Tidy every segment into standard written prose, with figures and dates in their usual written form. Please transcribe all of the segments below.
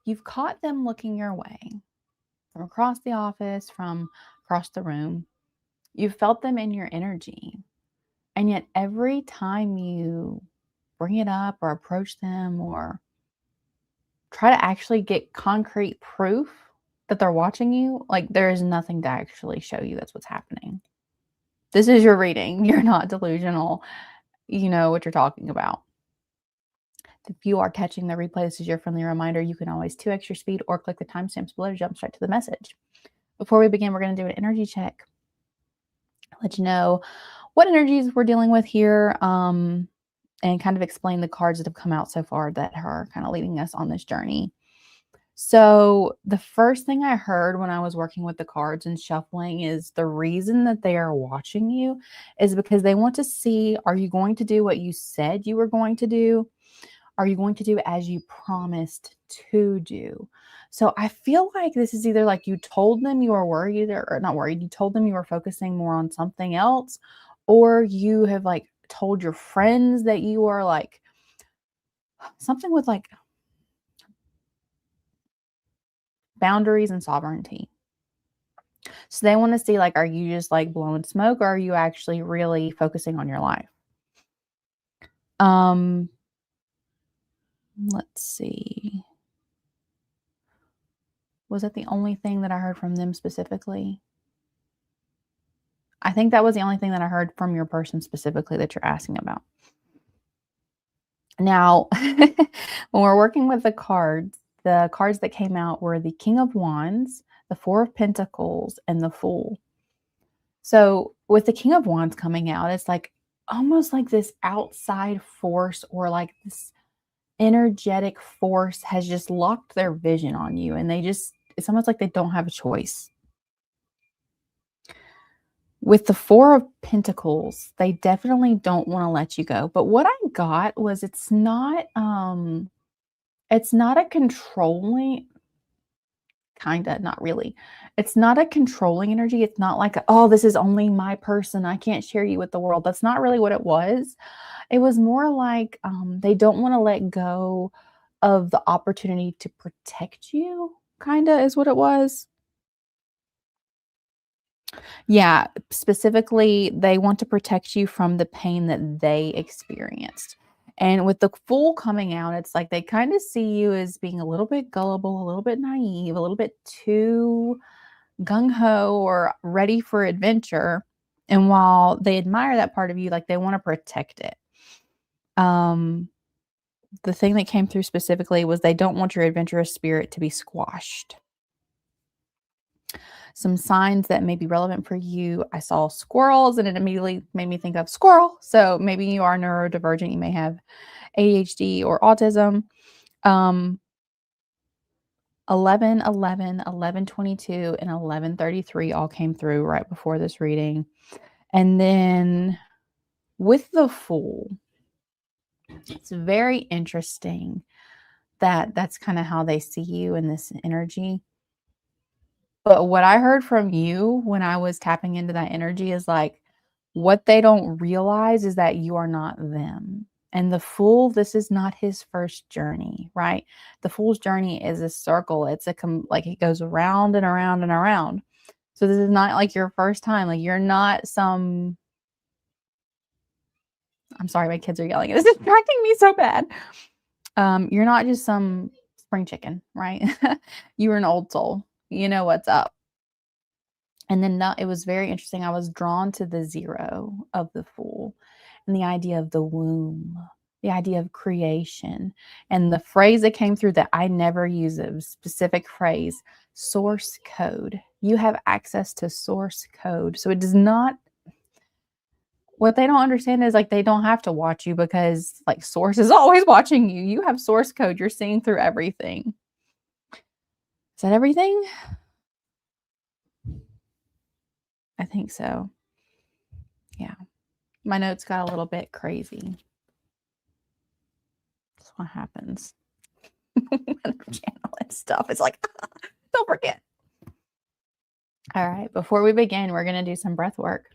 you've caught them looking your way from across the office, from across the room. You've felt them in your energy. And yet every time you bring it up or approach them or try to actually get concrete proof that they're watching you, like there is nothing to actually show you that's what's happening. This is your reading. You're not delusional. You know what you're talking about. If you are catching the replay, this is your friendly reminder. You can always 2x your speed or click the timestamps below to jump straight to the message. Before we begin, we're going to do an energy check. Let you know what energies we're dealing with here, and kind of explain the cards that have come out so far that are kind of leading us on this journey. So the first thing I heard when I was working with the cards and shuffling is the reason that they are watching you is because they want to see, are you going to do what you said you were going to do? Are you going to do as you promised to do? So I feel like this is either like you told them you were worried or not worried. You told them you were focusing more on something else, or you have like told your friends that you are like something with like boundaries and sovereignty. So they want to see like, are you just like blowing smoke, or are you actually really focusing on your life? Let's see. Was that the only thing that I heard from them specifically? I think that was the only thing that I heard from your person specifically that you're asking about. Now, when we're working with the cards that came out were the King of Wands, the Four of Pentacles, and the Fool. So with the King of Wands coming out, it's like almost like this outside force or like this energetic force has just locked their vision on you, and it's almost like they don't have a choice. With the Four of Pentacles, they definitely don't want to let you go. But what I got was it's not a controlling, not really. It's not a controlling energy. It's not like, oh, this is only my person, I can't share you with the world. That's not really what it was. It was more like they don't want to let go of the opportunity to protect you, kind of is what it was. Yeah, specifically, they want to protect you from the pain that they experienced. And with the Fool coming out, it's like they kind of see you as being a little bit gullible, a little bit naive, a little bit too gung-ho or ready for adventure. And while they admire that part of you, like they want to protect it. The thing that came through specifically was they don't want your adventurous spirit to be squashed. Some signs that may be relevant for you. I saw squirrels and it immediately made me think of squirrel. So maybe you are neurodivergent. You may have ADHD or autism. 11, 11, 11:22, and 11:33 all came through right before this reading. And then with the Fool, it's very interesting that that's kind of how they see you in this energy. But what I heard from you when I was tapping into that energy is like, what they don't realize is that you are not them. And the Fool, this is not his first journey, right? The Fool's journey is a circle. It's like it goes around and around and around. So this is not like your first time. Like you're not some, I'm sorry, my kids are yelling. It's distracting me so bad. You're not just some spring chicken, right? You were an old soul. You know what's up. And then it was very interesting. I was drawn to the 0 of the Fool and the idea of the womb, the idea of creation. And the phrase that came through that I never use, a specific phrase, source code. You have access to source code. So it does not, what they don't understand is like they don't have to watch you because like source is always watching you. You have source code. You're seeing through everything. Is that everything? I think so. Yeah. My notes got a little bit crazy. That's what happens when I'm channeling stuff. It's like, don't forget. All right. Before we begin, we're going to do some breath work.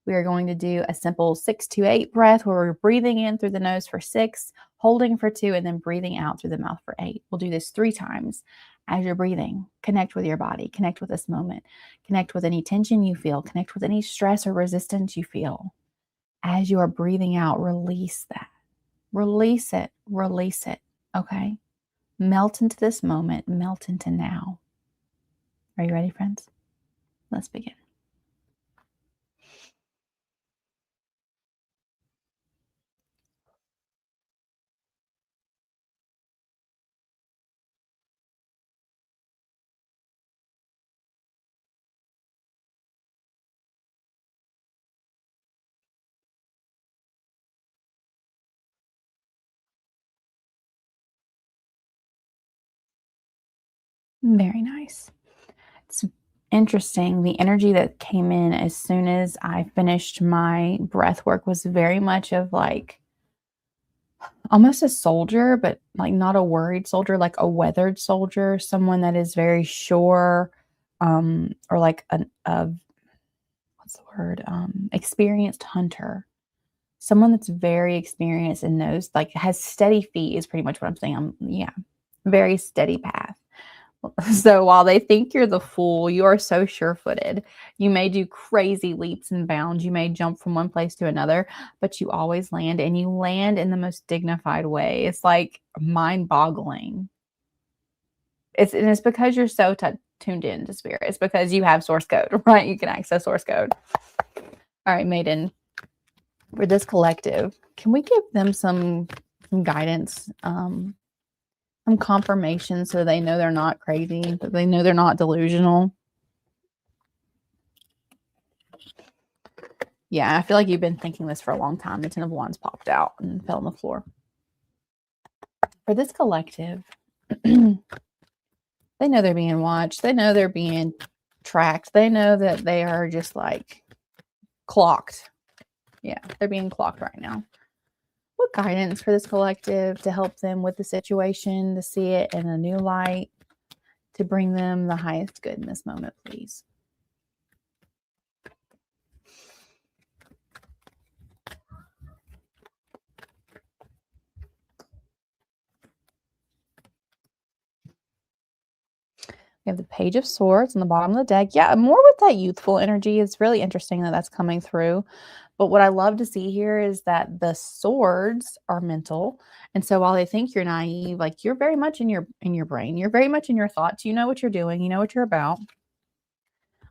We are going to do a simple 6-8 breath where we're breathing in through the nose for 6, holding for 2, and then breathing out through the mouth for 8. We'll do this 3 times. As you're breathing, connect with your body, connect with this moment, connect with any tension you feel, connect with any stress or resistance you feel. As you are breathing out, release that. Release it. Release it. Okay? Melt into this moment, melt into now. Are you ready, friends? Let's begin. Very nice. It's interesting. The energy that came in as soon as I finished my breath work was very much of like almost a soldier, but like not a worried soldier, like a weathered soldier, someone that is very sure, or like a what's the word? Experienced hunter. Someone that's very experienced and knows, like has steady feet is pretty much what I'm saying. Yeah, very steady path. So while they think you're the fool, you are so sure-footed. You may do crazy leaps and bounds. You may jump from one place to another, but you always land, and you land in the most dignified way. It's like mind-boggling. It's because you're so tuned in to spirit. It's because you have source code, right? You can access source code. All right, Maiden. For this collective, can we give them some guidance? Some confirmation so they know they're not crazy, that they know they're not delusional. Yeah, I feel like you've been thinking this for a long time. The Ten of Wands popped out and fell on the floor. For this collective, they know they're being watched. They know they're being tracked. They know that they are just like clocked. Yeah, they're being clocked right now. What guidance for this collective to help them with the situation, to see it in a new light, to bring them the highest good in this moment, please? We have the Page of Swords on the bottom of the deck. Yeah, more with that youthful energy. It's really interesting that that's coming through. But what I love to see here is that the swords are mental. And so while they think you're naive, like you're very much in your brain. You're very much in your thoughts. You know what you're doing. You know what you're about.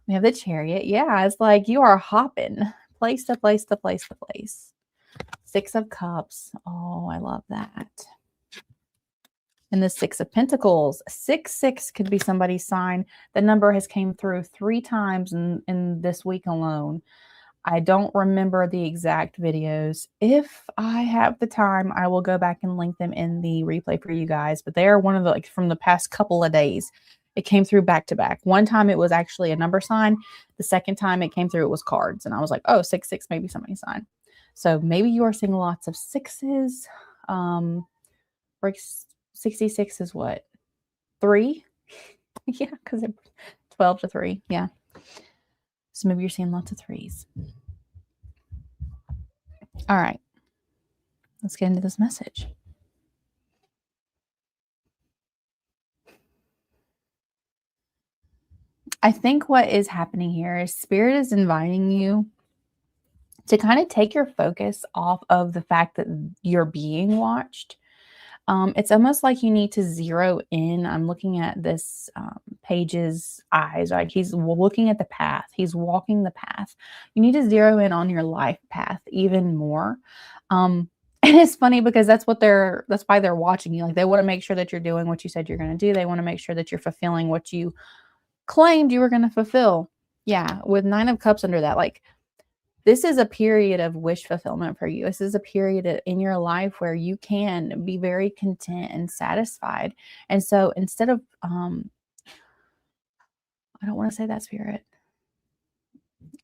We have the Chariot. Yeah, it's like you are hopping place to place to place to place. 6 of Cups. Oh, I love that. And the 6 of Pentacles. 6 could be somebody's sign. The number has came through 3 times in this week alone. I don't remember the exact videos. If I have the time, I will go back and link them in the replay for you guys. But they are one of the, like, from the past couple of days. It came through back to back. One time it was actually a number sign. The second time it came through, it was cards. And I was like, oh, 6 maybe somebody's sign. So maybe you are seeing lots of 6s. Like 66 is what? 3? Yeah, because 12 to 3. Yeah. So maybe you're seeing lots of 3s. All right. Let's get into this message. I think what is happening here is Spirit is inviting you to kind of take your focus off of the fact that you're being watched. It's almost like you need to zero in. I'm looking at this page's eyes. Like he's looking at the path. He's walking the path. You need to zero in on your life path even more. And it's funny because that's why they're watching you. Like they want to make sure that you're doing what you said you're going to do. They want to make sure that you're fulfilling what you claimed you were going to fulfill. Yeah, with 9 of Cups under that, like this is a period of wish fulfillment for you. This is a period in your life where you can be very content and satisfied. And so instead of, I don't want to say that, Spirit,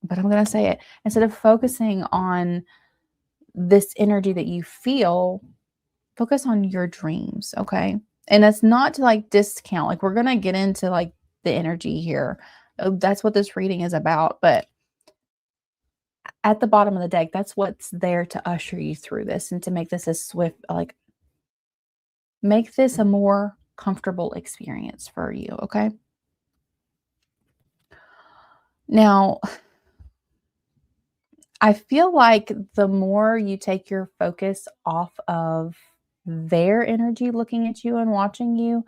but I'm going to say it. Instead of focusing on this energy that you feel, focus on your dreams. Okay. And that's not to like discount, like we're going to get into like the energy here. That's what this reading is about. But at the bottom of the deck, that's what's there to usher you through this and to make this as swift, like Make this a more comfortable experience for you, okay? Now, I feel like the more you take your focus off of their energy looking at you and watching you,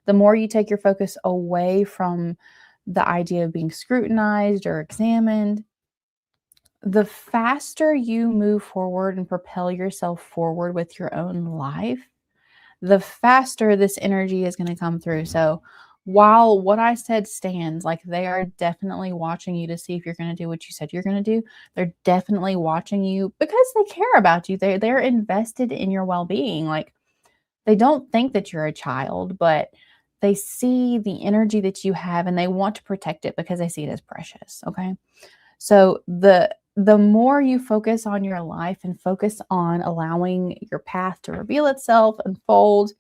the more you take your focus away from the idea of being scrutinized or examined, the faster you move forward and propel yourself forward with your own life, the faster this energy is going to come through. So, while what I said stands, like they are definitely watching you to see if you're going to do what you said you're going to do. They're definitely watching you because they care about you. They're invested in your well-being. Like they don't think that you're a child, but they see the energy that you have and they want to protect it because they see it as precious, okay? So the more you focus on your life and focus on allowing your path to reveal itself, unfold,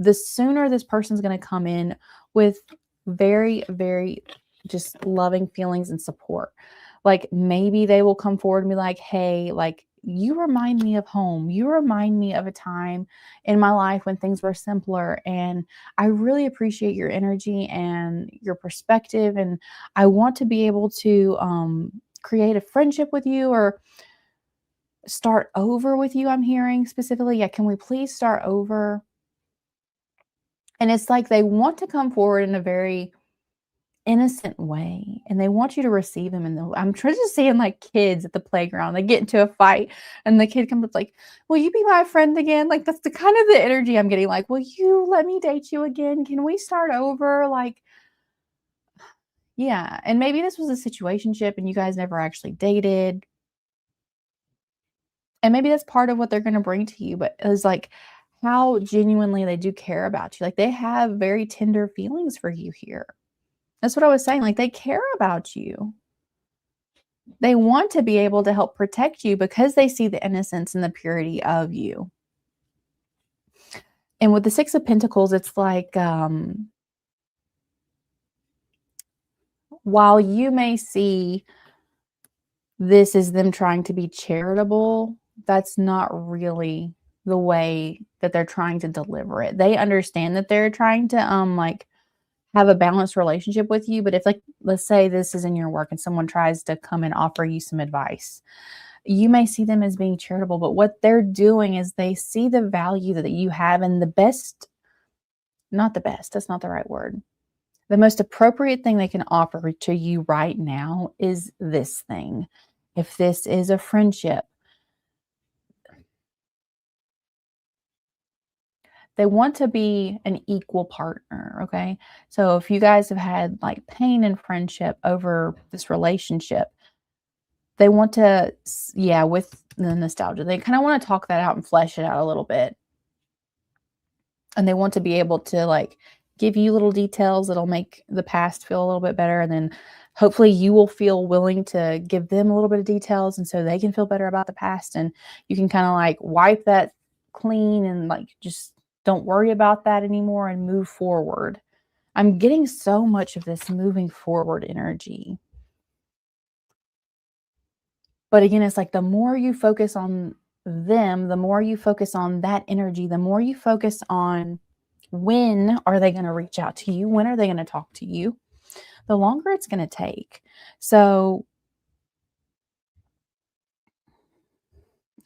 the sooner this person's going to come in with very, very just loving feelings and support. Like maybe they will come forward and be like, hey, like you remind me of home. You remind me of a time in my life when things were simpler. And I really appreciate your energy and your perspective. And I want to be able to create a friendship with you or start over with you. I'm hearing specifically. Yeah, can we please start over? And it's like they want to come forward in a very innocent way and they want you to receive them. And I'm trying to seeing like kids at the playground, they get into a fight and the kid comes up like, will you be my friend again? Like that's the kind of the energy I'm getting. Like, will you let me date you again? Can we start over? Like, yeah. And maybe this was a situationship and you guys never actually dated. And maybe that's part of what they're going to bring to you, but it's like how genuinely they do care about you. Like they have very tender feelings for you here. That's what I was saying, like, they care about you. They want to be able to help protect you because they see the innocence and the purity of you. And with the 6 of Pentacles, it's like, while you may see this as them trying to be charitable, that's not really the way that they're trying to deliver it. They understand that they're trying to, like, have a balanced relationship with you, but if, like, let's say this is in your work and someone tries to come and offer you some advice, you may see them as being charitable, but what they're doing is they see the value that you have and the best, not the best, that's not the right word. The most appropriate thing they can offer to you right now is this thing. If this is a friendship, they want to be an equal partner, okay? So if you guys have had like pain and friendship over this relationship, they want to, yeah, with the nostalgia, they kind of want to talk that out and flesh it out a little bit. And they want to be able to like give you little details that'll make the past feel a little bit better. And then hopefully you will feel willing to give them a little bit of details. And so they can feel better about the past. And you can kind of like wipe that clean and like just don't worry about that anymore and move forward. I'm getting so much of this moving forward energy. But again, it's like the more you focus on them, the more you focus on that energy, the more you focus on when are they going to reach out to you? When are they going to talk to you? The longer it's going to take. So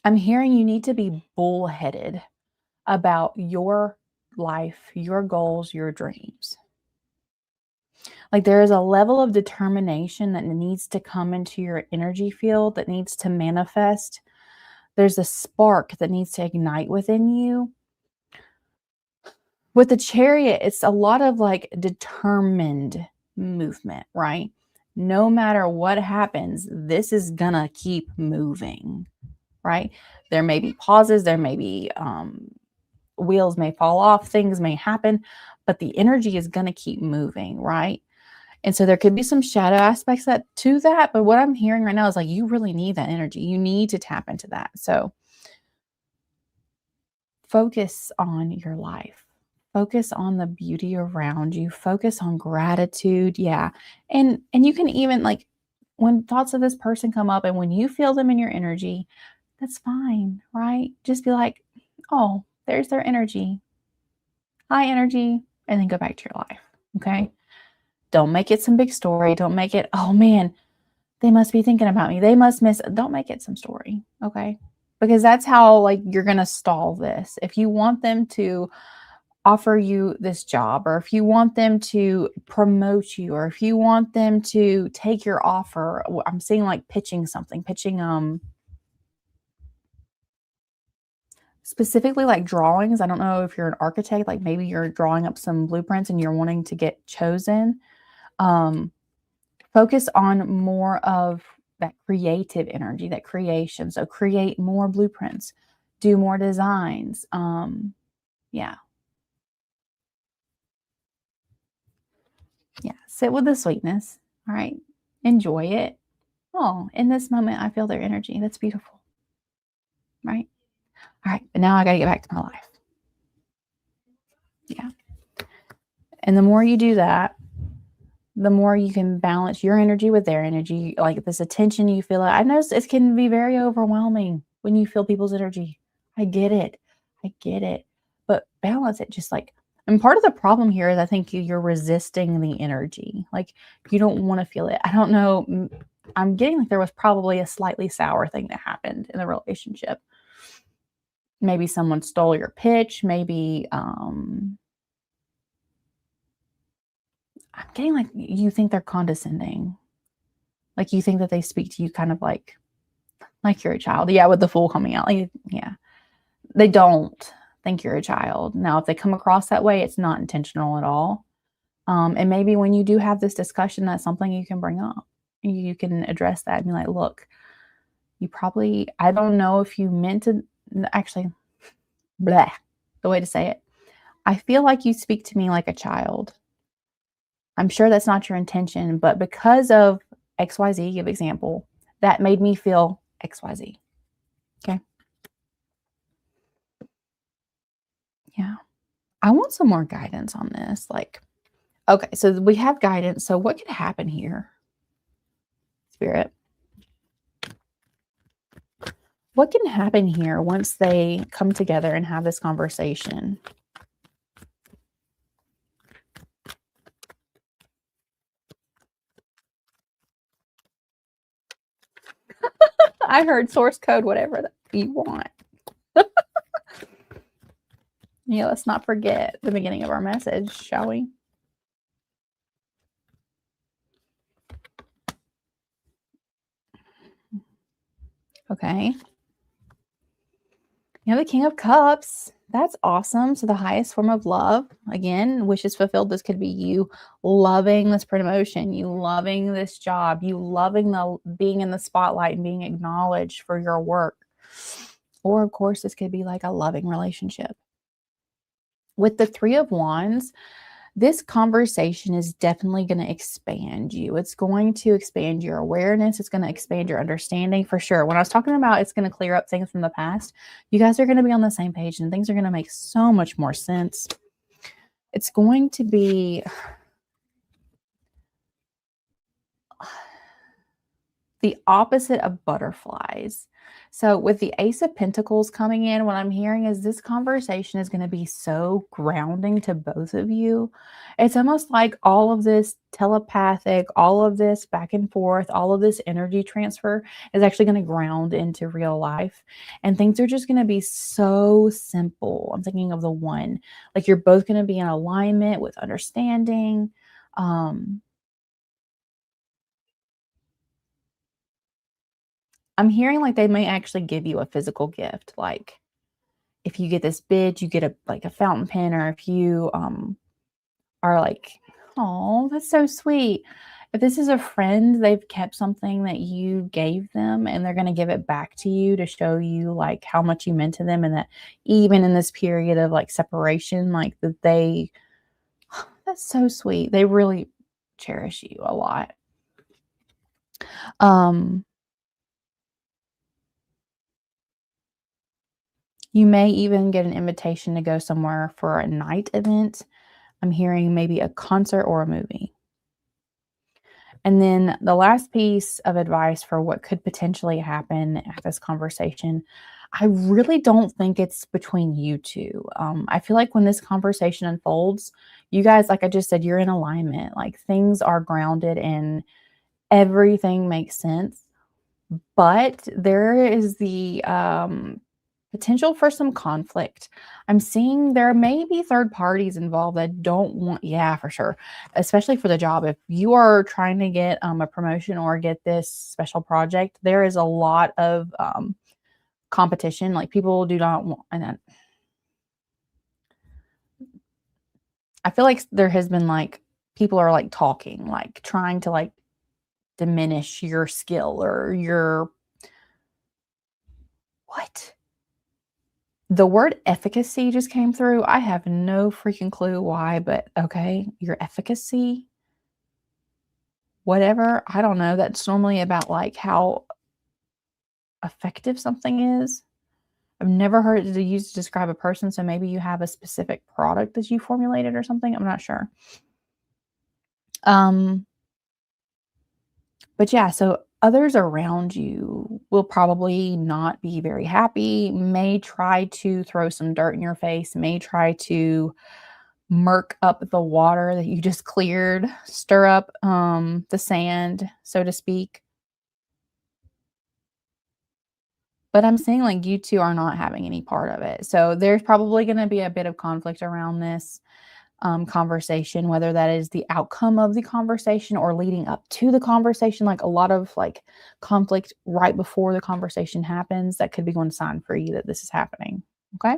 I'm hearing you need to be bullheaded about your life, your goals, your dreams. Like there is a level of determination that needs to come into your energy field, that needs to manifest. There's a spark that needs to ignite within you. With the Chariot, it's a lot of like determined movement, right? No matter what happens, this is gonna keep moving, right? There may be pauses, there may be wheels may fall off, things may happen, but the energy is gonna keep moving, right? And so there could be some shadow aspects to that, but what I'm hearing right now is like you really need that energy. You need to tap into that. So focus on your life. Focus on the beauty around you. Focus on gratitude. Yeah. And you can even like when thoughts of this person come up and when you feel them in your energy, that's fine, right? Just be like, "Oh, there's their energy. high energy, and then go back to your life. Okay. Don't make it some big story. Don't make it, oh man, they must be thinking about me. They must miss. Don't make it some story. Okay. Because that's how like you're going to stall this. If you want them to offer you this job, or if you want them to promote you, or if you want them to take your offer, I'm seeing like pitching something, pitching specifically like drawings. I don't know if you're an architect, like maybe you're drawing up some blueprints and you're wanting to get chosen. Um, Focus on more of that creative energy, that creation. So create more blueprints, do more designs. Yeah. Yeah. Sit with the sweetness. All right. Enjoy it. Oh, in this moment, I feel their energy. That's beautiful. Right. All right. But now I got to get back to my life. Yeah. And the more you do that, the more you can balance your energy with their energy, like this attention you feel. I know it can be very overwhelming when you feel people's energy. I get it. I get it. But balance it just like, and part of the problem here is I think you're resisting the energy. Like you don't want to feel it. I don't know. I'm getting like there was probably a slightly sour thing that happened in the relationship. Maybe someone stole your pitch. Maybe, I'm getting like you think they're condescending. Like you think that they speak to you kind of like you're a child. Yeah, with the fool coming out. Like, yeah. They don't think you're a child. Now, if they come across that way, it's not intentional at all. And maybe when you do have this discussion, that's something you can bring up. You can address that and be like, look, you probably, I don't know if you meant to, actually, blah, the way to say it. I feel like you speak to me like a child. I'm sure that's not your intention, but because of XYZ, give example, that made me feel XYZ. Okay. Yeah. I want some more guidance on this. Like, okay, so we have guidance. So what could happen here, Spirit? What can happen here once they come together and have this conversation? I heard source code, whatever you want. Yeah, let's not forget the beginning of our message, shall we? Okay. You have the King of Cups. That's awesome. So the highest form of love, again, wishes fulfilled. This could be you loving this promotion, you loving this job, you loving the being in the spotlight and being acknowledged for your work. Or of course, this could be like a loving relationship. With the Three of Wands, this conversation is definitely going to expand you. It's going to expand your awareness. It's going to expand your understanding for sure. When I was talking about it's going to clear up things from the past, you guys are going to be on the same page and things are going to make so much more sense. It's going to be the opposite of butterflies. So with the Ace of Pentacles coming in, what I'm hearing is this conversation is going to be so grounding to both of you. It's almost like all of this telepathic, all of this back and forth, all of this energy transfer is actually going to ground into real life. And things are just going to be so simple. I'm thinking of the one, like you're both going to be in alignment with understanding. I'm hearing like they may actually give you a physical gift. Like if you get this bid, you get a fountain pen, or if you are like, oh, that's so sweet. If this is a friend, they've kept something that you gave them and they're going to give it back to you to show you like how much you meant to them, and that even in this period of like separation, like that they, that's so sweet. They really cherish you a lot. Um You may even get an invitation to go somewhere for a night event. I'm hearing maybe a concert or a movie. And then the last piece of advice for what could potentially happen at this conversation, I really don't think it's between you two. I feel like when this conversation unfolds, you guys, like I just said, you're in alignment. Like things are grounded and everything makes sense. But there is the potential for some conflict. I'm seeing there may be third parties involved that don't want, yeah, for sure, especially for the job. If you are trying to get a promotion or get this special project, there is a lot of competition. Like people do not want, and I feel like there has been like people are like talking, like trying to like diminish your skill or your what? The word efficacy just came through. I have no freaking clue why, but okay, your efficacy, whatever. I don't know. That's normally about like how effective something is. I've never heard it used to describe a person, so maybe you have a specific product that you formulated or something. I'm not sure. Um, but yeah, so others around you will probably not be very happy, may try to throw some dirt in your face, may try to murk up the water that you just cleared, stir up the sand, so to speak. But I'm saying like you two are not having any part of it. So there's probably going to be a bit of conflict around this conversation, whether that is the outcome of the conversation or leading up to the conversation, like a lot of like conflict right before the conversation happens. That could be one sign for you that this is happening. Okay.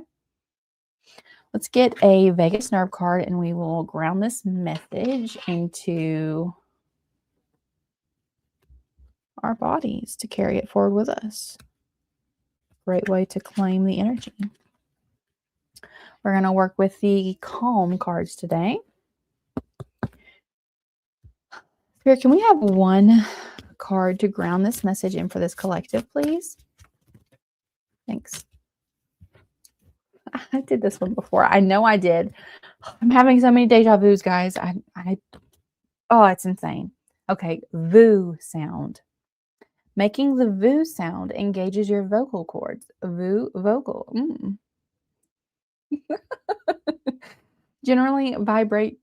Let's get a vagus nerve card and we will ground this message into our bodies to carry it forward with us. Great way to claim the energy. We're going to work with the calm cards today. Spirit, can we have one card to ground this message in for this collective, please? Thanks. I did this one before. I know I did. I'm having so many deja vus, guys. Oh, it's insane. Okay, VOO sound. Making the VOO sound engages your vocal cords. VOO, vocal. Generating vibrations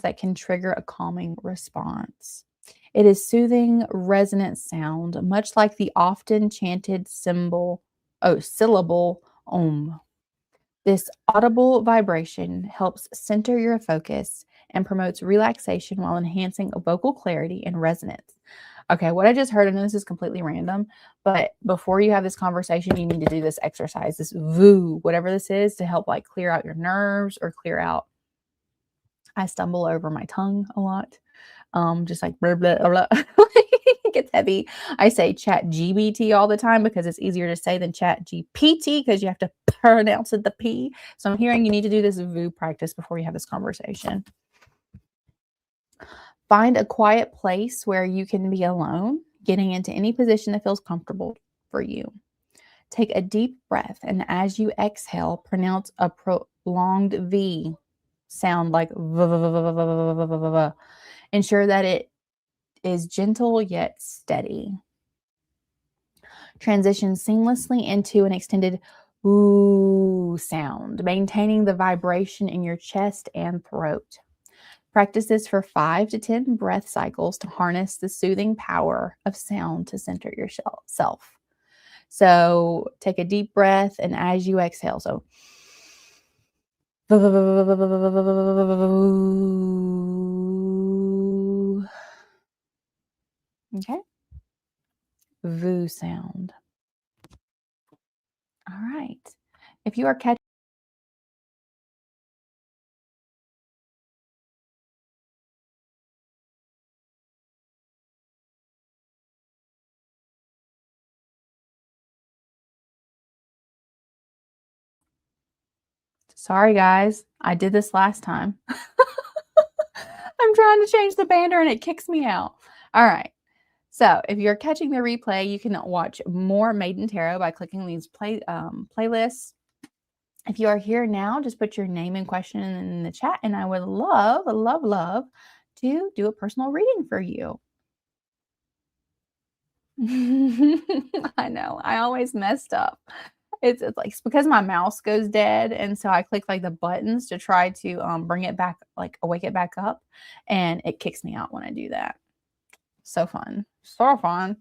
that can trigger a calming response. It is soothing, resonant sound, much like the often chanted syllable Om. This audible vibration helps center your focus and promotes relaxation while enhancing vocal clarity and resonance. Okay, what I just heard, and this is completely random, but before you have this conversation, you need to do this exercise, this VOO, whatever this is, to help like clear out your nerves or clear out. I stumble over my tongue a lot. Just like blah, blah, blah. It gets heavy. I say chat GBT all the time because it's easier to say than chat GPT because you have to pronounce it the P. So I'm hearing you need to do this VOO practice before you have this conversation. Find a quiet place where you can be alone, getting into any position that feels comfortable for you. Take a deep breath, and as you exhale, pronounce a prolonged V sound like v. Ensure that it is gentle yet steady. Transition seamlessly into an extended ooh sound, maintaining the vibration in your chest and throat. Practice this for 5 to 10 breath cycles to harness the soothing power of sound to center yourself. So take a deep breath, and as you exhale, so okay, VOO sound. All right. If you are catching, sorry guys, I did this last time. I'm trying to change the banner and it kicks me out. All right. So if you're catching the replay, you can watch more Maiden Tarot by clicking these playlists. If you are here now, just put your name and question in the chat, and I would love, love to do a personal reading for you. I know. I always messed up. It's like it's because my mouse goes dead, and so I click like the buttons to try to bring it back, like wake it back up, and it kicks me out when I do that. So fun. So fun.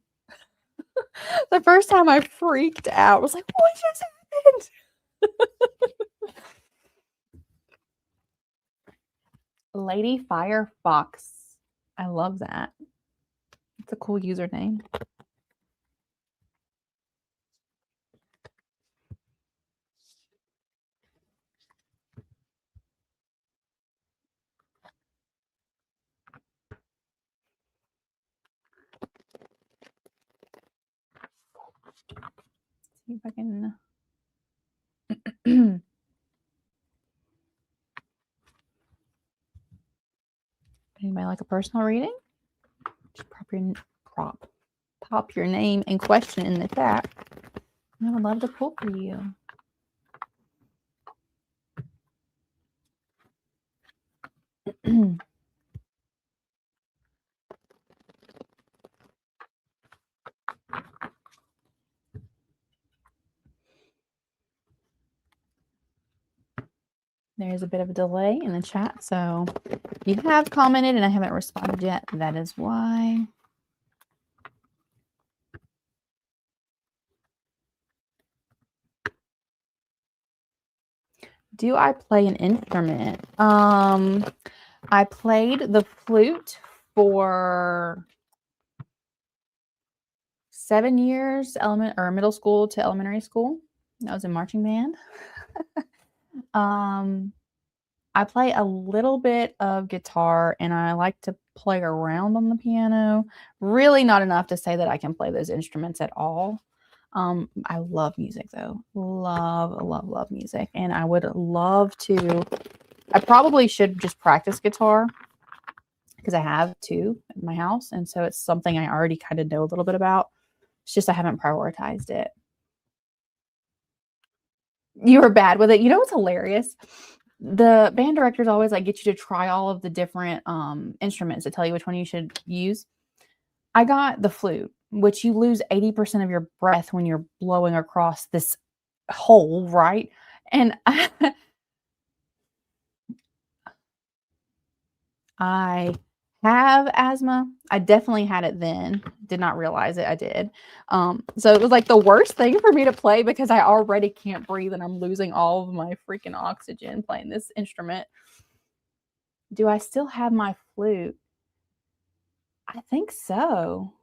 The first time I freaked out. I was like, what just happened? Lady Firefox. I love that. It's a cool username. See if I can. Anybody like a personal reading? Just pop your name and question in the chat. I would love to pull for you. There's a bit of a delay in the chat, so if you have commented and I haven't responded yet, that is why. Do I play an instrument? I played the flute for 7 years, middle school to elementary school. I was in marching band. I play a little bit of guitar, and I like to play around on the piano. Really not enough to say that I can play those instruments at all. I love music though. Love music. And I would love to, I probably should just practice guitar because I have two in my house. And so it's something I already kind of know a little bit about. It's just I haven't prioritized it. You were bad with it. You know what's hilarious? The band directors always like get you to try all of the different instruments to tell you which one you should use. I got the flute, which you lose 80% of your breath when you're blowing across this hole, right? And I have asthma. I definitely had it then. Did not realize it. I did. So it was like the worst thing for me to play because I already can't breathe and I'm losing all of my freaking oxygen playing this instrument. Do I still have my flute? I think so.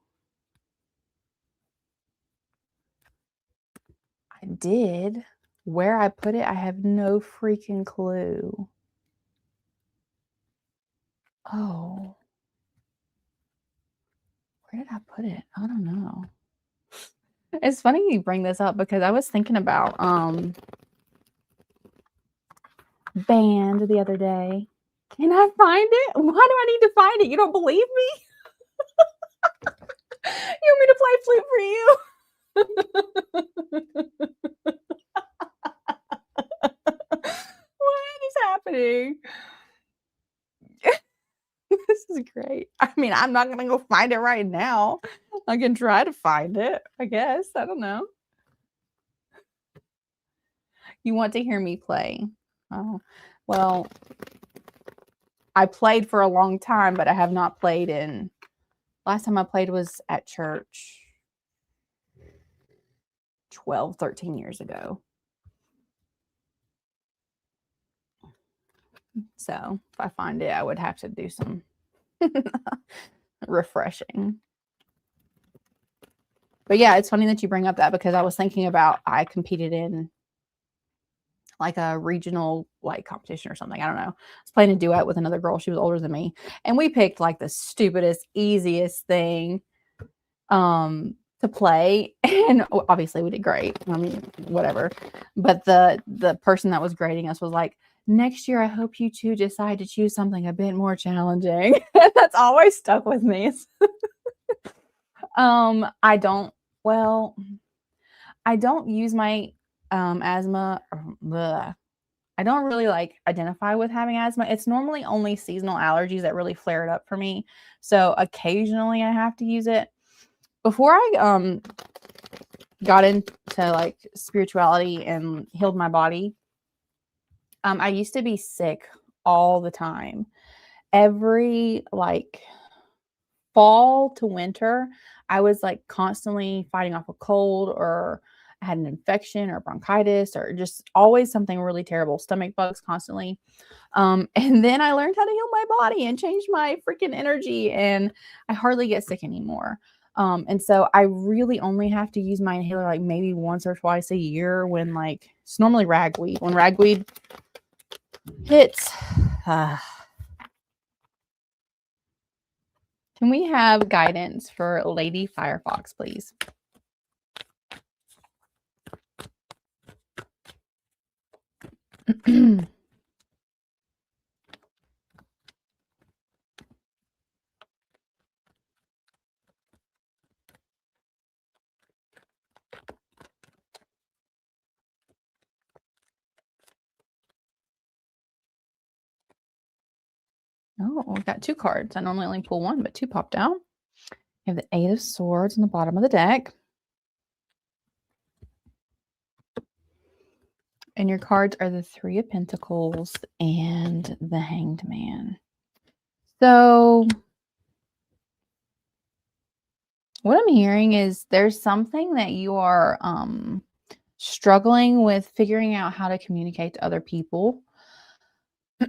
I did. Where I put it, I have no freaking clue. Oh. Where did I put it? I don't know. It's funny you bring this up because I was thinking about band the other day. Can I find it? Why do I need to find it? You don't believe me? You want me to play flute for you? What is happening? This is great. I mean, I'm not going to go find it right now. I can try to find it, I guess. I don't know. You want to hear me play? Oh, well, I played for a long time, but I have not played in. Last time I played was at church 12, 13 years ago. So if I find it, I would have to do some refreshing. But yeah, it's funny that you bring up that because I was thinking about I competed in like a regional like competition or something. I don't know. I was playing a duet with another girl. She was older than me. And we picked like the stupidest, easiest thing to play. And obviously we did great. I mean, whatever. But the person that was grading us was like, next year, I hope you two decide to choose something a bit more challenging. That's always stuck with me. I don't use my asthma. I don't really like identify with having asthma. It's normally only seasonal allergies that really flare it up for me. So occasionally I have to use it. before I got into like spirituality and healed my body, I used to be sick all the time. Every like fall to winter, I was like constantly fighting off a cold, or I had an infection or bronchitis, or just always something really terrible, stomach bugs constantly. And then I learned how to heal my body and change my freaking energy, and I hardly get sick anymore. And so I really only have to use my inhaler like maybe once or twice a year when like it's normally ragweed. When ragweed hits, can we have guidance for Lady Firefox, please? Oh, we've got two cards. I normally only pull one, but two popped out. We have the Eight of Swords on the bottom of the deck. And your cards are the Three of Pentacles and the Hanged Man. So what I'm hearing is there's something that you are struggling with figuring out how to communicate to other people.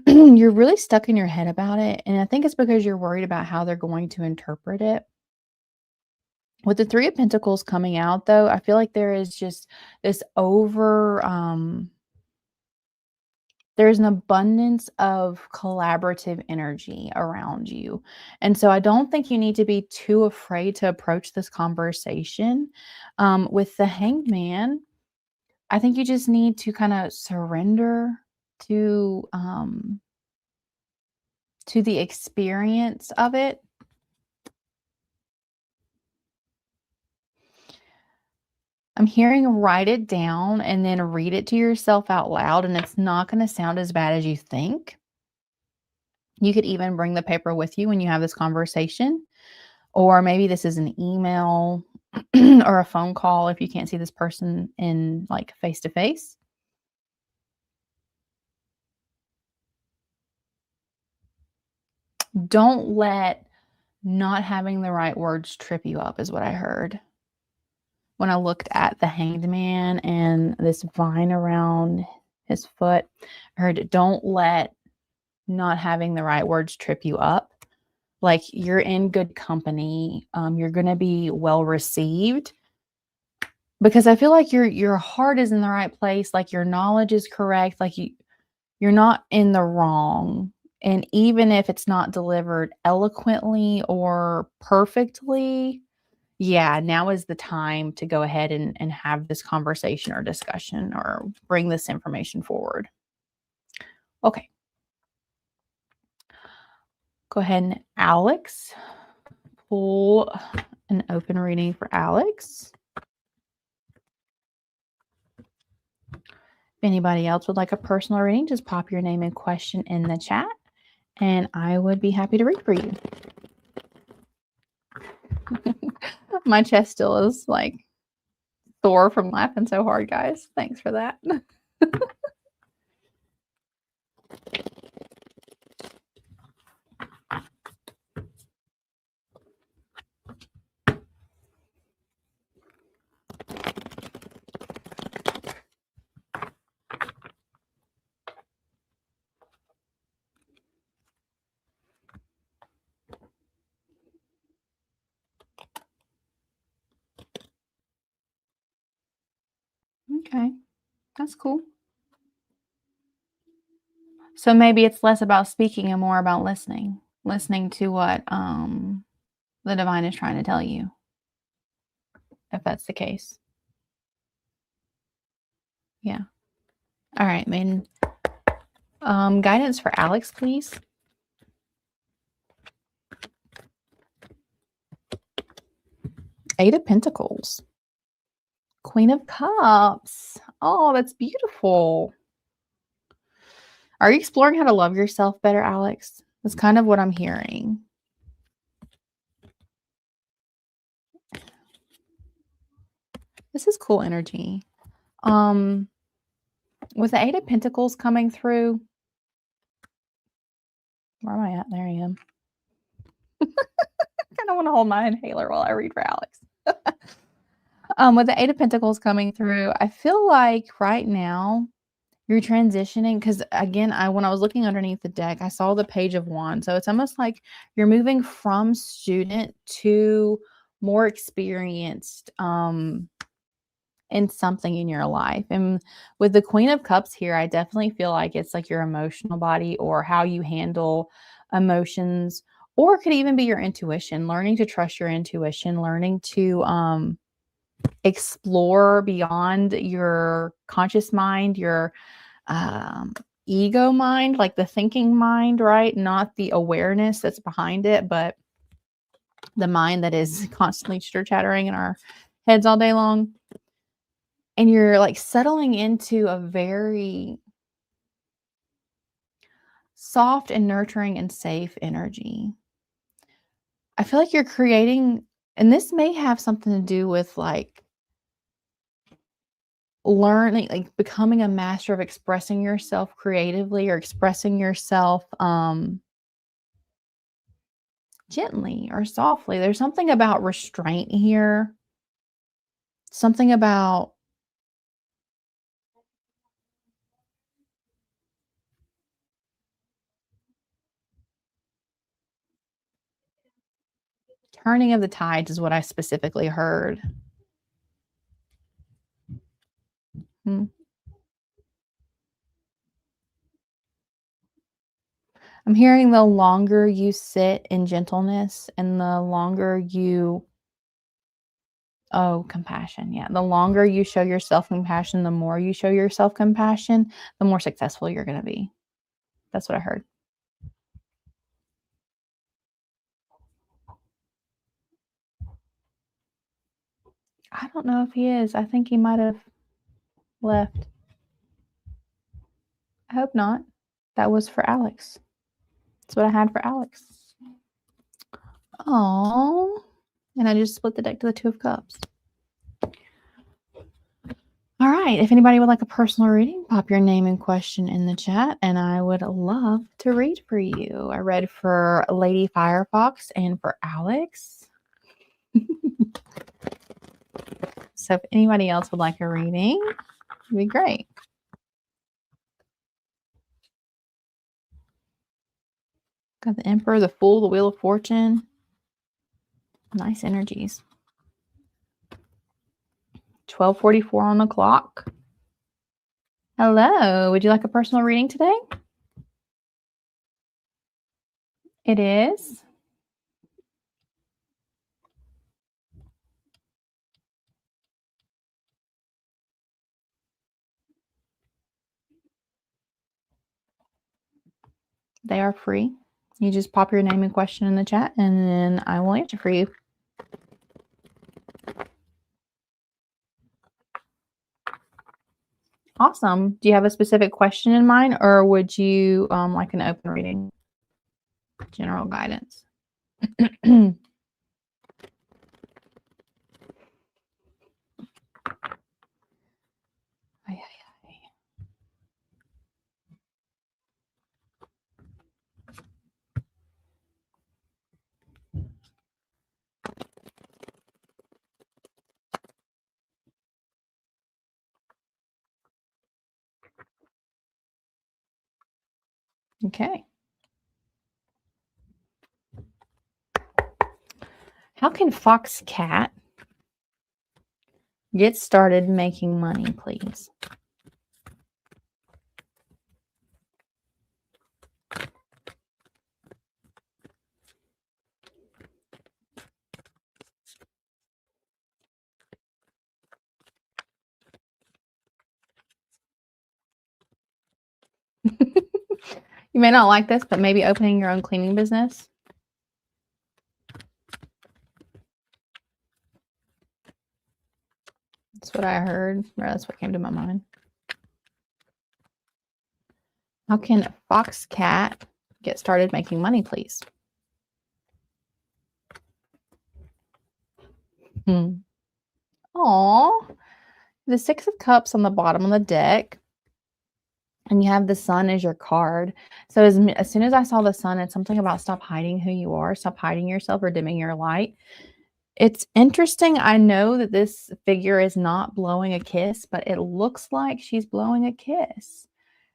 You're really stuck in your head about it. And I think it's because you're worried about how they're going to interpret it. With the Three of Pentacles coming out, though, I feel like there is just this there's an abundance of collaborative energy around you. And so I don't think you need to be too afraid to approach this conversation. With the Hanged Man, I think you just need to kind of surrender to the experience of it. I'm hearing write it down and then read it to yourself out loud, and it's not going to sound as bad as you think. You could even bring the paper with you when you have this conversation, or maybe this is an email or a phone call if you can't see this person in like face to face. Don't let not having the right words trip you up, is what I heard. When I looked at the Hanged Man and this vine around his foot, I heard, don't let not having the right words trip you up. Like, you're in good company. You're going to be well received, because I feel like your heart is in the right place. Like, your knowledge is correct. Like, you're not in the wrong. And even if it's not delivered eloquently or perfectly, yeah, now is the time to go ahead and have this conversation or discussion or bring this information forward. Okay. Go ahead and Alex, pull an open reading for Alex. If anybody else would like a personal reading, just pop your name and question in the chat, and I would be happy to read for you. My chest still is like sore from laughing so hard, guys. Thanks for that. Okay, that's cool. So maybe it's less about speaking and more about listening to what the divine is trying to tell you, if that's the case. Yeah. All right, maiden. Guidance for Alex, please. Eight of Pentacles. Queen of Cups. Oh, that's beautiful. Are you exploring how to love yourself better, Alex? That's kind of what I'm hearing. This is cool energy. With the Eight of Pentacles coming through, where am I at? There I am. I kind of want to hold my inhaler while I read for Alex. With the Eight of Pentacles coming through, I feel like right now you're transitioning because again, when I was looking underneath the deck, I saw the Page of Wands. So it's almost like you're moving from student to more experienced in something in your life. And with the Queen of Cups here, I definitely feel like it's like your emotional body or how you handle emotions, or it could even be your intuition, learning to trust your intuition, learning to explore beyond your conscious mind, your ego mind, like the thinking mind, right? Not the awareness that's behind it, but the mind that is constantly chitter chattering in our heads all day long. And you're like settling into a very soft and nurturing and safe energy. I feel like you're creating, and this may have something to do with like learning, like becoming a master of expressing yourself creatively or expressing yourself gently or softly. There's something about restraint here, something about turning of the tides is what I specifically heard. Hmm. I'm hearing the longer you sit in gentleness and the longer you, oh, compassion. Yeah. The longer you show yourself compassion, the more you show yourself compassion, the more successful you're going to be. That's what I heard. I don't know if he is. I think he might have left. I hope not. That was for Alex. That's what I had for Alex. Oh, and I just split the deck to the Two of Cups. All right. If anybody would like a personal reading, pop your name and question in the chat, and I would love to read for you. I read for Lady Firefox and for Alex. So if anybody else would like a reading, it'd be great. Got the Emperor, the Fool, the Wheel of Fortune. Nice energies. 12:44 on the clock. Hello. Would you like a personal reading today? It is. They are free. You just pop your name and question in the chat, and then I will answer for you. Awesome. Do you have a specific question in mind, or would you like an open reading? General guidance. Okay. How can Fox Cat get started making money, please? You may not like this, but maybe opening your own cleaning business. That's what I heard, or that's what came to my mind. How can Fox Cat get started making money, please? Aw, The Six of Cups on the bottom of the deck, and you have the Sun as your card. So as soon as I saw the Sun, it's something about stop hiding who you are, stop hiding yourself or dimming your light. It's interesting. I know that this figure is not blowing a kiss, but it looks like she's blowing a kiss.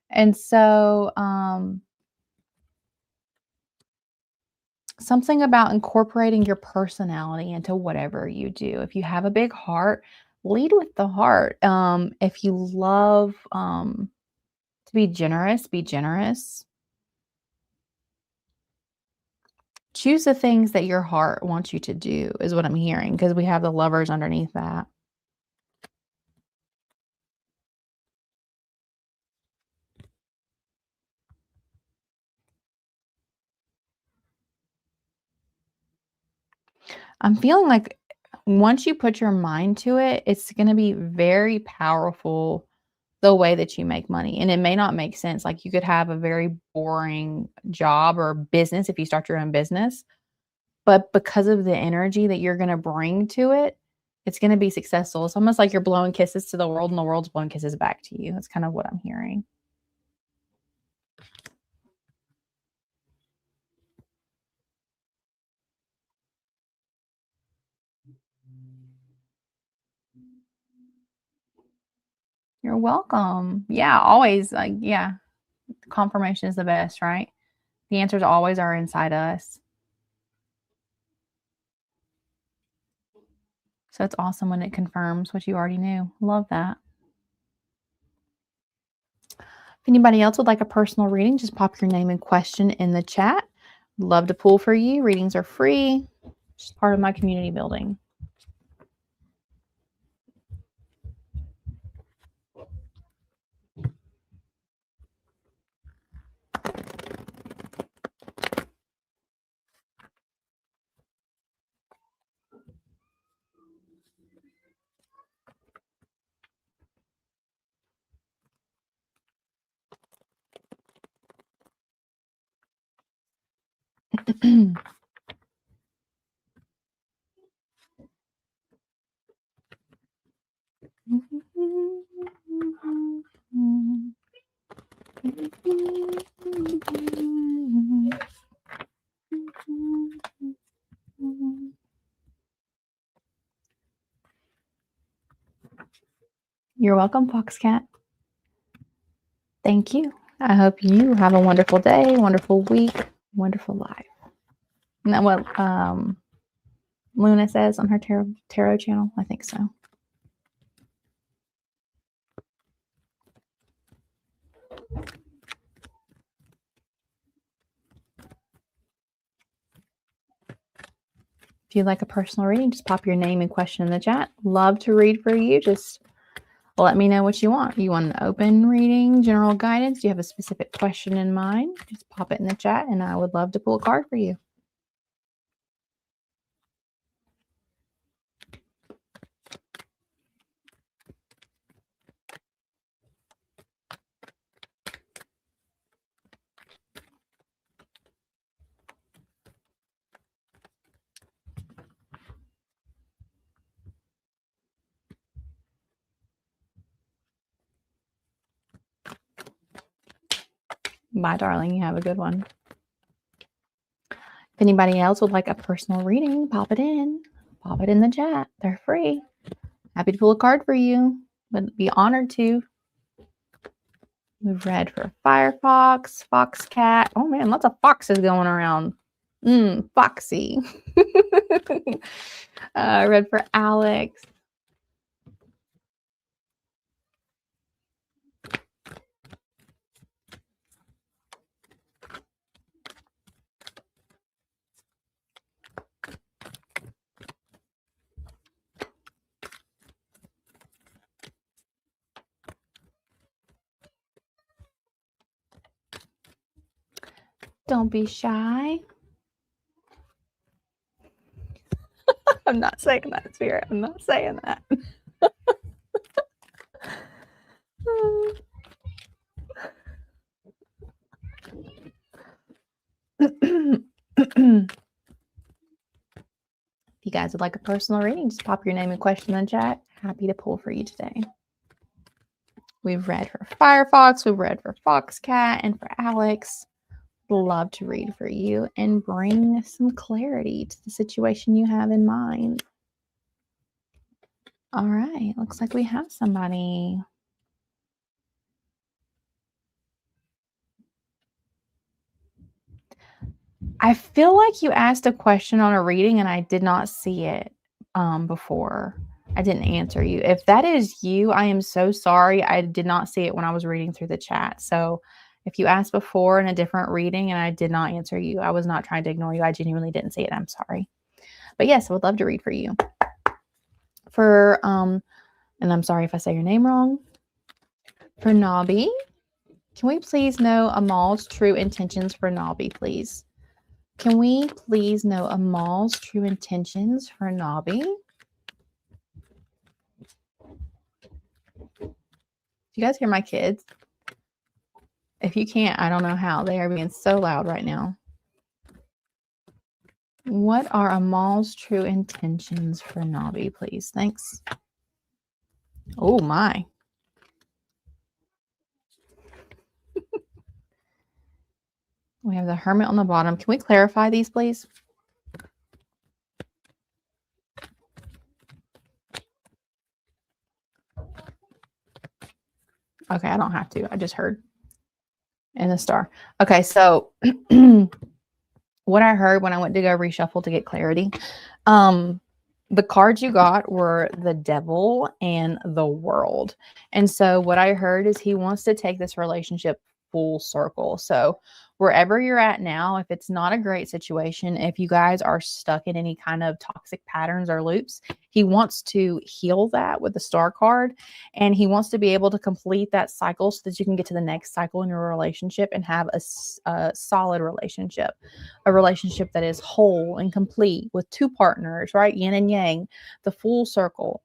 And so, something about incorporating your personality into whatever you do. If you have a big heart, lead with the heart. If you love to be generous, be generous. Choose the things that your heart wants you to do, is what I'm hearing, because we have the Lovers underneath that. I'm feeling like once you put your mind to it, it's going to be very powerful the way that you make money. And it may not make sense. Like you could have a very boring job or business if you start your own business, but because of the energy that you're going to bring to it, it's going to be successful. It's almost like you're blowing kisses to the world and the world's blowing kisses back to you. That's kind of what I'm hearing. You're welcome. Yeah, always like, yeah, confirmation is the best, right? The answers always are inside us. So it's awesome when it confirms what you already knew. Love that. If anybody else would like a personal reading, just pop your name and question in the chat. Love to pull for you. Readings are free. Just part of my community building. You're welcome, Foxcat. Thank you. I hope you have a wonderful day, wonderful week, wonderful life. Isn't that what Luna says on her tarot channel? I think so. If you'd like a personal reading, just pop your name and question in the chat. Love to read for you. Just let me know what you want. You want an open reading, general guidance? Do you have a specific question in mind? Just pop it in the chat and I would love to pull a card for you. Bye, darling. You have a good one. If anybody else would like a personal reading, pop it in. Pop it in the chat. They're free. Happy to pull a card for you. Would be honored to. We've read for Firefox, Foxcat. Oh man, lots of foxes going around. Foxy. Read for Alex. Don't be shy. I'm not saying that, Spirit. I'm not saying that. If you guys would like a personal reading, just pop your name and question in the chat. Happy to pull for you today. We've read for Firefox, we've read for Foxcat, and for Alex. Love to read for you and bring some clarity to the situation you have in mind. All right, looks like we have somebody. I feel like you asked a question on a reading and I did not see it before. I didn't answer you. If that is you, I am so sorry. I did not see it when I was reading through the chat. So if you asked before in a different reading and I did not answer you, I was not trying to ignore you. I genuinely didn't see it. I'm sorry. But yes, I would love to read for you. And I'm sorry if I say your name wrong. For Nobby, can we please know Amal's true intentions for Nobby, please? Can we please know Amal's true intentions for Nobby? Do you guys hear my kids? If you can't, I don't know how. They are being so loud right now. What are Amal's true intentions for Nobby, please? Thanks. Oh, my. We have the Hermit on the bottom. Can we clarify these, please? Okay, I don't have to. I just heard. And the star. Okay, so what I heard when I went to go reshuffle to get clarity, the cards you got were the Devil and the World. And so what I heard is he wants to take this relationship full circle. So wherever you're at now, if it's not a great situation, if you guys are stuck in any kind of toxic patterns or loops, he wants to heal that with the Star card. And he wants to be able to complete that cycle so that you can get to the next cycle in your relationship and have a solid relationship, a relationship that is whole and complete with two partners, right? Yin and yang, the full circle.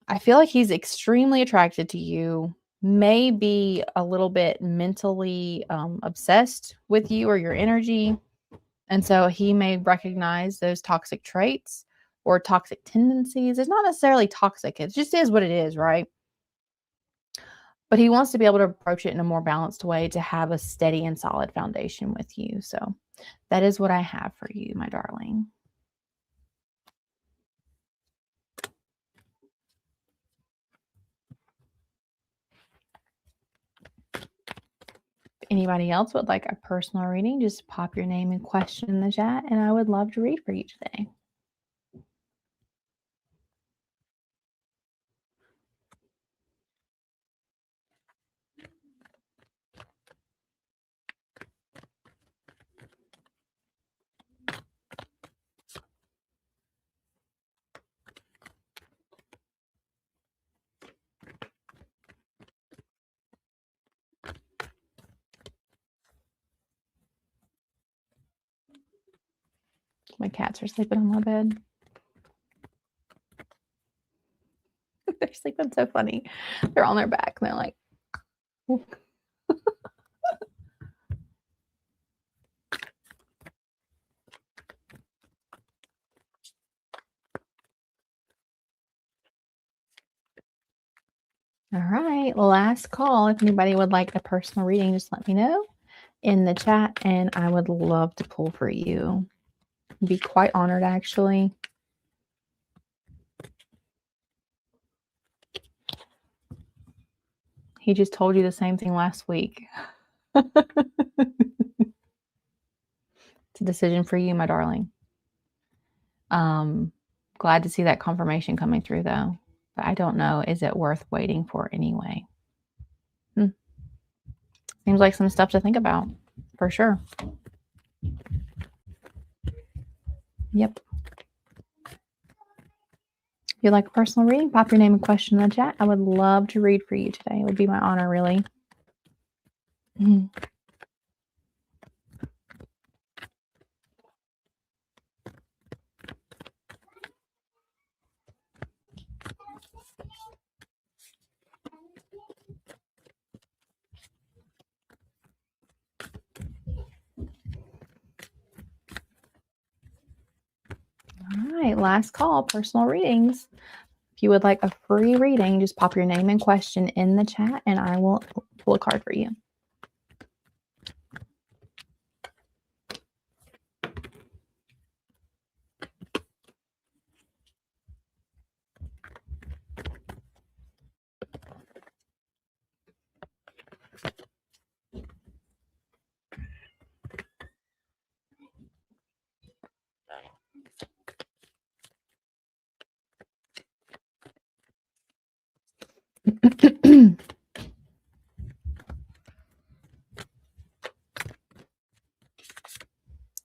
I feel like he's extremely attracted to you, maybe a little bit mentally obsessed with you or your energy. And so he may recognize those toxic traits or toxic tendencies. It's not necessarily toxic. It just is what it is, right? But he wants to be able to approach it in a more balanced way to have a steady and solid foundation with you. So that is what I have for you, my darling. Anybody else would like a personal reading, just pop your name and question in the chat, and I would love to read for you today. My cats are sleeping on my bed. They're sleeping so funny. They're on their back and they're like, all right, last call. If anybody would like a personal reading, just let me know in the chat and I would love to pull for you. Be quite honored, actually. He just told you the same thing last week. It's a decision for you, my darling. Glad to see that confirmation coming through, though. But I don't know, is it worth waiting for anyway? Seems like some stuff to think about, for sure. Yep. If you'd like a personal reading, pop your name and question in the chat. I would love to read for you today. It would be my honor, really. All right, last call, personal readings. If If you would like a free reading, just pop your name and question in the chat and I will pull a card for you.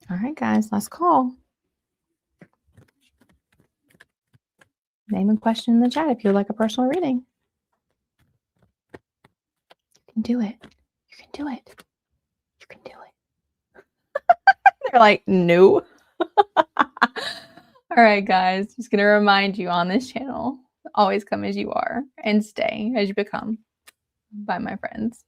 All right, guys, last call. Name and question in the chat if you would like a personal reading. You can do it. You can do it. You can do it. They're like, no. All right, guys, just going to remind you on this channel, always come as you are and stay as you become. Bye, my friends.